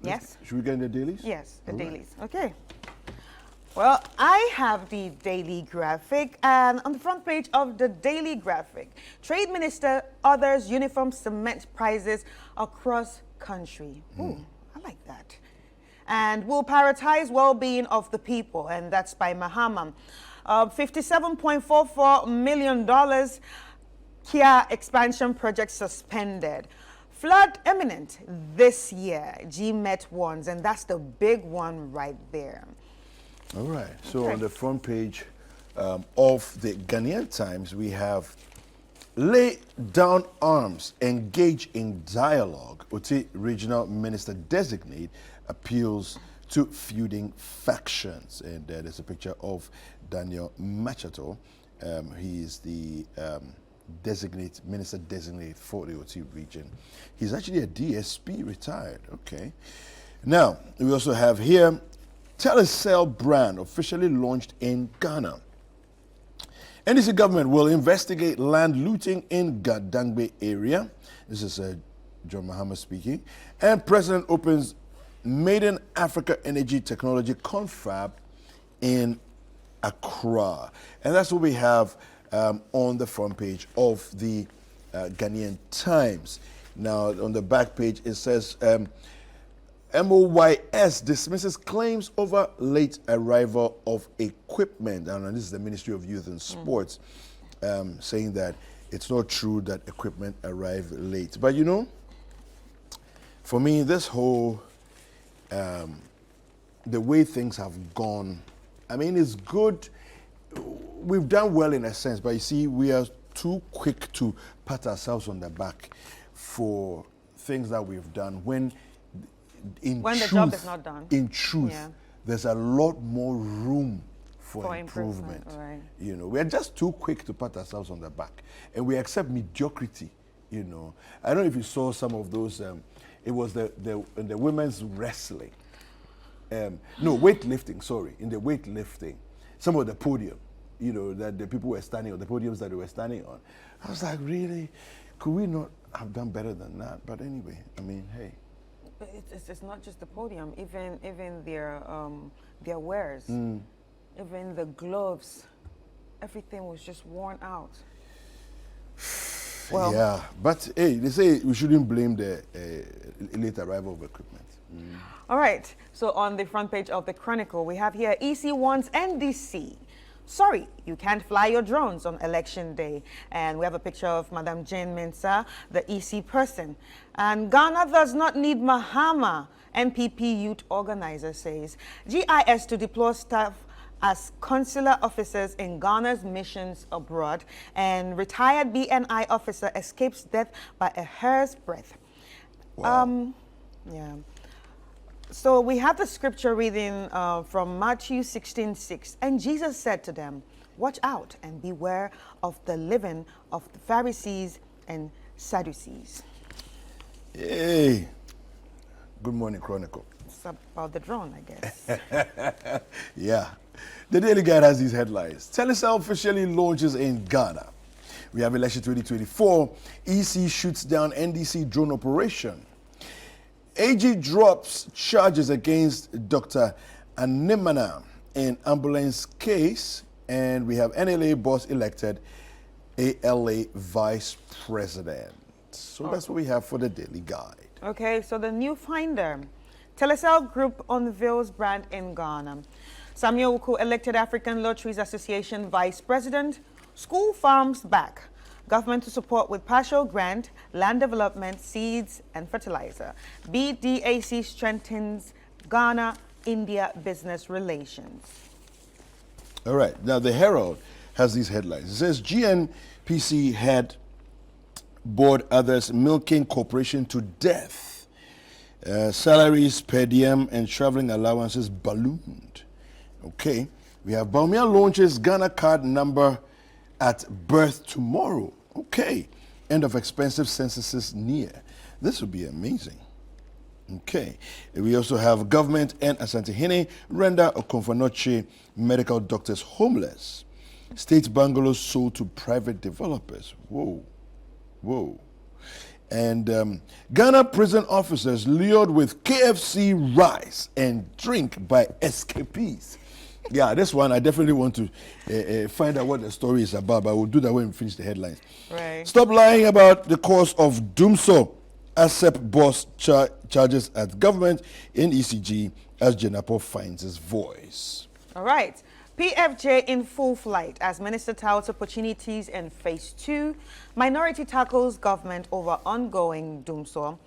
Yes. Should we get in the dailies? Yes, the All right. dailies. Okay. Well, I have the daily graphic, and on the front page of the daily graphic, Trade Minister orders uniform cement prices across country. Ooh, I like that. And will prioritize well-being of the people, and that's by Mahama. $57.44 million Kia expansion project suspended. Flood imminent this year, GMET warns, and that's the big one right there. All right. So Okay. on the front page of the Ghanaian Times, we have lay down arms, engage in dialogue. Oti Regional Minister Designate appeals to feuding factions. And there's a picture of Daniel Machato. He is the Minister Designate for the Oti region. He's actually a DSP retired. Okay. Now, we also have here Telecel brand officially launched in Ghana. NDC government will investigate land looting in Gadangbe area. This is John Mahama speaking. And President opens Maiden Africa Energy Technology Confab in Accra. And that's what we have on the front page of the Ghanaian Times. Now, on the back page, it says MOYS dismisses claims over late arrival of equipment. And this is the Ministry of Youth and Sports saying that it's not true that equipment arrived late. But you know, for me, this whole, the way things have gone, I mean, it's good. We've done well in a sense, but you see, we are too quick to pat ourselves on the back for things that we've done when the job is not done. In truth, Yeah. there's a lot more room for improvement. improvement. Right. You know, we are just too quick to pat ourselves on the back, and we accept mediocrity. You know, I don't know if you saw some of those. It was the women's wrestling. No, weightlifting. Sorry, in the weightlifting, some of the podium. You know, that the people were standing on, the podiums that they were standing on. I was like, really? Could we not have done better than that? But anyway, I mean, hey. But it's not just the podium, even their wares, even the gloves, everything was just worn out. Well, yeah, but hey, they say we shouldn't blame the late arrival of equipment. All right, so on the front page of the Chronicle, we have here EC wants NDC. Sorry, you can't fly your drones on election day. And we have a picture of Madam Jane Mensah, the EC person. And Ghana does not need Mahama, NPP youth organizer says. GIS to deploy staff as consular officers in Ghana's missions abroad. And retired BNI officer escapes death by a hair's breadth. Wow. Yeah. So we have the scripture reading from Matthew 16:6. And Jesus said to them, watch out and beware of the leaven of the Pharisees and Sadducees. Hey, good morning, Chronicle. It's about the drone, I guess. Yeah. The Daily Guide has these headlines. Telecel officially launches in Ghana. We have election 2024. EC shoots down NDC drone operation. AG drops charges against Dr. Animana in ambulance case. And we have NLA boss elected ALA vice president. So that's what we have for the Daily Guide. Okay, so the new finder. Telecel Group unveils brand in Ghana. Samuel Uku elected African Lotteries Association vice president. School farms back. Government to support with partial grant, land development, seeds, and fertilizer. BDAC strengthens Ghana-India business relations. All right. Now, the Herald has these headlines. It says GNPC head board others milking corporation to death. Salaries, per diem, and traveling allowances ballooned. Okay. We have Baumia launches Ghana card number at birth tomorrow. Okay. End of expensive censuses near. This would be amazing. Okay. We also have government and Asante-Hene render Okonfa-Noche medical doctors homeless. State bungalows sold to private developers. Whoa. Whoa. And Ghana prison officers lured with KFC rice and drink by escapees. Yeah, this one I definitely want to find out what the story is about, but we'll do that when we finish the headlines. Right. Stop lying about the cause of Doomso. ASEP boss charges at government in ECG as Jenapo finds his voice. All right. PFJ in full flight as Minister touts opportunities in Phase 2. Minority tackles government over ongoing Doomso.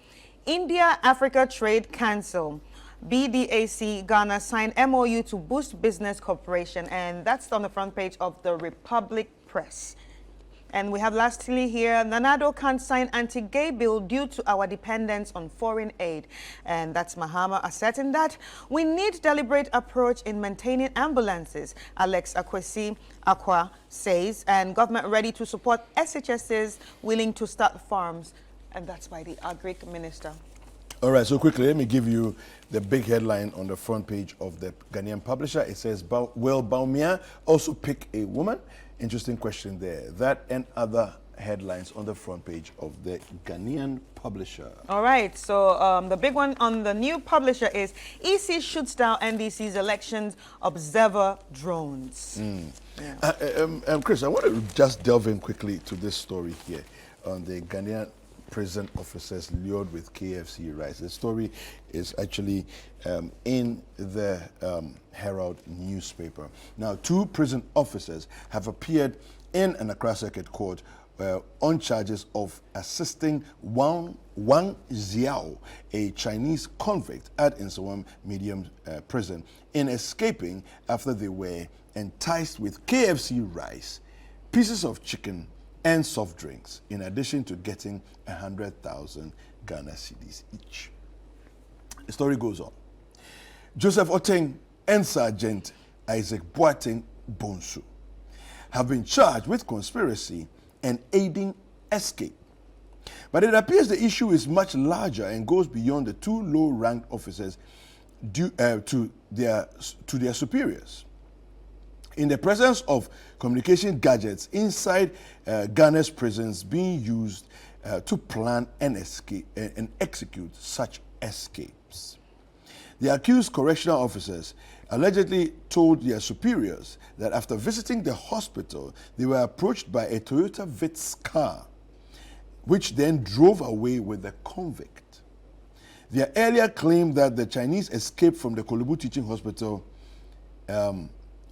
India-Africa Trade Council. BDAC Ghana signed MOU to boost business cooperation, and that's on the front page of the Republic Press. And we have lastly here, Nanado can't sign anti-gay bill due to our dependence on foreign aid. And that's Mahama asserting that we need deliberate approach in maintaining ambulances. Alex Akwesi Akwa says, and government ready to support SHSs willing to start farms. And that's by the Agric Minister. All right, so quickly, let me give you the big headline on the front page of the Ghanaian Publisher. It says, will Baumia also pick a woman? Interesting question there. That and other headlines on the front page of the Ghanaian Publisher. All right, so the big one on the new Publisher is EC shoots down NDC's elections observer drones. Yeah. Chris, I want to just delve in quickly to this story here on the Ghanaian prison officers lured with KFC rice. The story is actually in the Herald newspaper. Now, 2 prison officers have appeared in an Accra Circuit Court on charges of assisting Wang Xiao, a Chinese convict at Nsawam Medium Prison, in escaping after they were enticed with KFC rice, pieces of chicken, and soft drinks, in addition to getting 100,000 Ghana cedis each. The story goes on. Joseph Oteng and Sergeant Isaac Boateng Bonsu have been charged with conspiracy and aiding escape. But it appears the issue is much larger and goes beyond the 2 low-ranked officers to their superiors. In the presence of communication gadgets inside Ghana's prisons being used to plan and execute such escapes. The accused correctional officers allegedly told their superiors that after visiting the hospital, they were approached by a Toyota Vitz car, which then drove away with the convict. They earlier claimed that the Chinese escaped from the Kolebu Teaching Hospital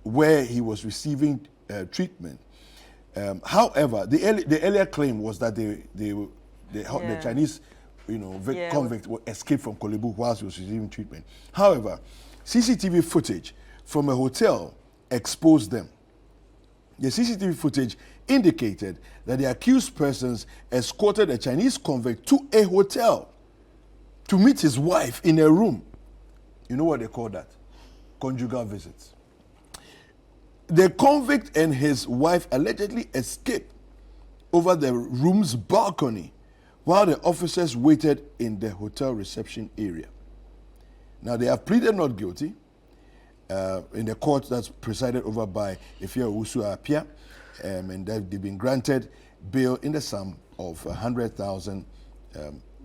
where he was receiving treatment. However, the earlier claim was that the Chinese, convict escaped from Kolebu whilst he was receiving treatment. However, CCTV footage from a hotel exposed them. The CCTV footage indicated that the accused persons escorted a Chinese convict to a hotel to meet his wife in a room. You know what they call that? Conjugal visits. The convict and his wife allegedly escaped over the room's balcony while the officers waited in the hotel reception area. Now, they have pleaded not guilty in the court that's presided over by Efia Owusu Apia, and they've been granted bail in the sum of 100,000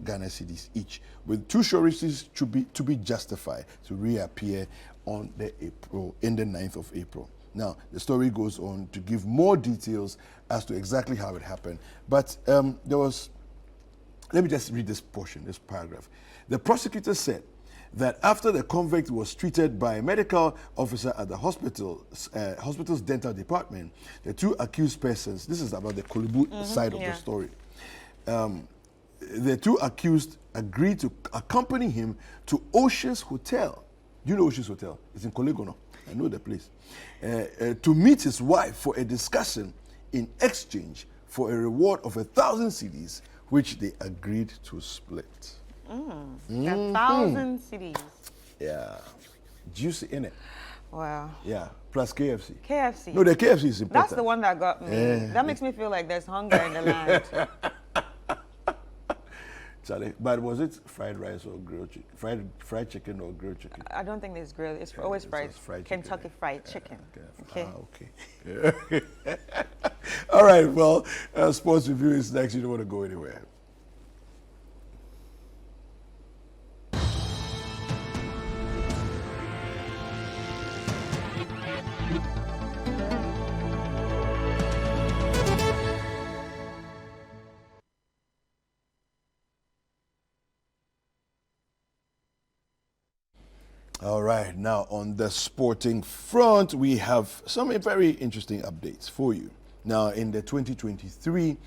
Ghana cedis each, with 2 sureties to be justified to reappear in the 9th of April. Now, the story goes on to give more details as to exactly how it happened. But let me just read this portion, this paragraph. The prosecutor said that after the convict was treated by a medical officer at the hospital's dental department, the 2 accused persons, this is about the Kolebu side of the story, the 2 accused agreed to accompany him to Ocean's Hotel. Do you know Ocean's Hotel? It's in Kolegono. I know the place. To meet his wife for a discussion in exchange for a reward of 1,000 cedis, which they agreed to split. 1,000 cedis. Yeah. Juicy in it. Wow. Yeah. Plus KFC. KFC. No, the KFC is important. That's the one that got me. That makes me feel like there's hunger in the land. Charlie, but was it fried rice or grilled chicken? Fried chicken or grilled chicken? I don't think it's grilled. It's always fried. Kentucky Fried Chicken. Okay. Okay. All right. Well, sports review is next. You don't want to go anywhere. All right, now on the sporting front, we have some very interesting updates for you. Now, in the 2023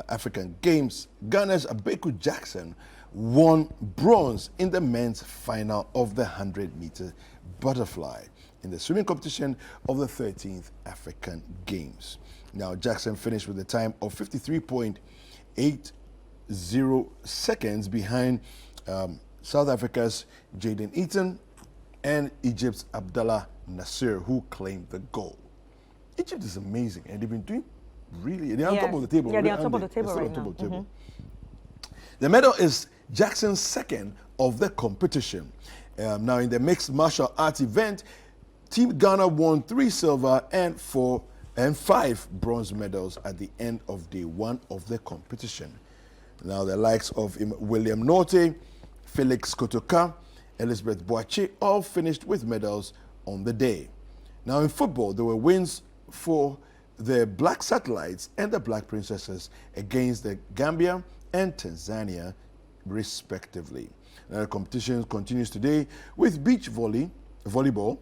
African Games, Ghana's Abeku Jackson won bronze in the men's final of the 100-meter butterfly in the swimming competition of the 13th African Games. Now, Jackson finished with a time of 53.80 seconds behind South Africa's Jaden Eaton and Egypt's Abdallah Nasser, who claimed the gold. Egypt is amazing, and they've been doing really. They're on top of the table. Yeah, they're on aren't top of the they? table They're right still now. on top of the table. The medal is Jackson's second of the competition. Now, in the mixed martial arts event, Team Ghana won 3 silver and 5 bronze medals at the end of day 1 of the competition. Now, the likes of William Norte, Felix Kotoka, Elizabeth Boache all finished with medals on the day. Now, in football, there were wins for the Black Satellites and the Black Princesses against the Gambia and Tanzania, respectively. Now, the competition continues today with beach volleyball,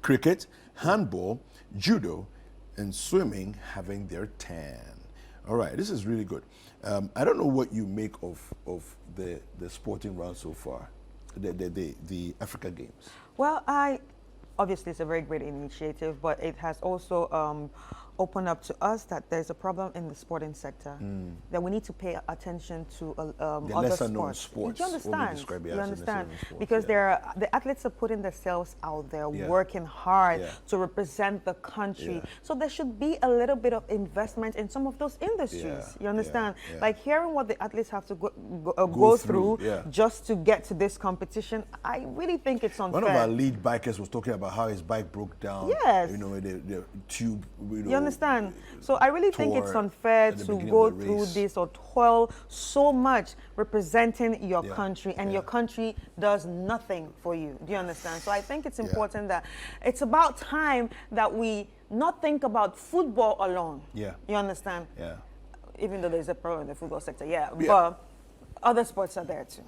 cricket, handball, judo, and swimming having their turn. All right, this is really good. I don't know what you make of the sporting round so far, the Africa Games. Well, obviously it's a very great initiative, but it has also opened up to us that there's a problem in the sporting sector, that we need to pay attention to The other lesser-known sports. sports. Do you what we understand? describe it You as the understand? lesser-known sports, Because yeah. the athletes are putting themselves out there, Yeah. working hard Yeah. to represent the country. Yeah. So there should be a little bit of investment in some of those industries. Yeah. You understand? Yeah. Yeah. Like hearing what the athletes have to go Go through through, yeah. just to get to this competition, I really think it's unfair. One of our lead bikers was talking about how his bike broke down. Yes. You know, the tube. You understand? So I really think it's tore unfair at the to beginning go of the through race. this or toil so much representing your Yeah. country, and Yeah. your country does nothing for you. Do you understand? So I think it's important that it's about time that we not think about football alone. Yeah. You understand? Yeah. Even though there's a problem in the football sector, Yeah. but other sports are there too.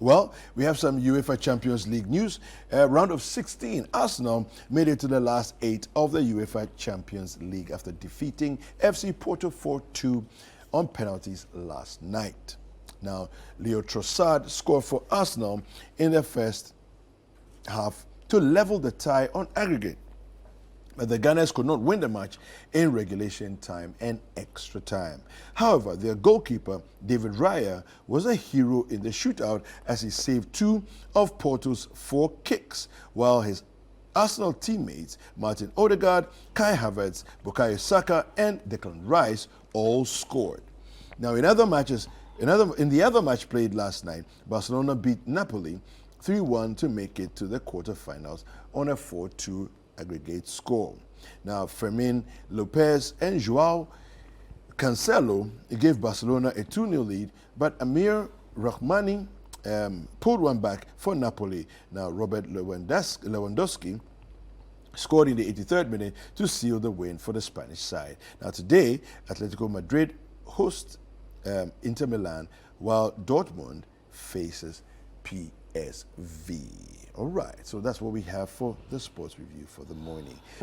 Well, we have some UEFA Champions League news. Round of 16, Arsenal made it to the last 8 of the UEFA Champions League after defeating FC Porto 4-2 on penalties last night. Now, Leo Trossard scored for Arsenal in the first half to level the tie on aggregate. But the Gunners could not win the match in regulation time and extra time. However, their goalkeeper, David Raya, was a hero in the shootout as he saved 2 of Porto's 4 kicks, while his Arsenal teammates, Martin Odegaard, Kai Havertz, Bukayo Saka, and Declan Rice all scored. Now, in the other match played last night, Barcelona beat Napoli 3-1 to make it to the quarterfinals on a 4-2 aggregate score. Now, Fermin Lopez and Joao Cancelo gave Barcelona a 2-0 lead, but Amir Rahmani pulled one back for Napoli. Now, Robert Lewandowski scored in the 83rd minute to seal the win for the Spanish side. Now, today, Atletico Madrid hosts Inter Milan, while Dortmund faces PSV. All right, so that's what we have for the sports review for the morning.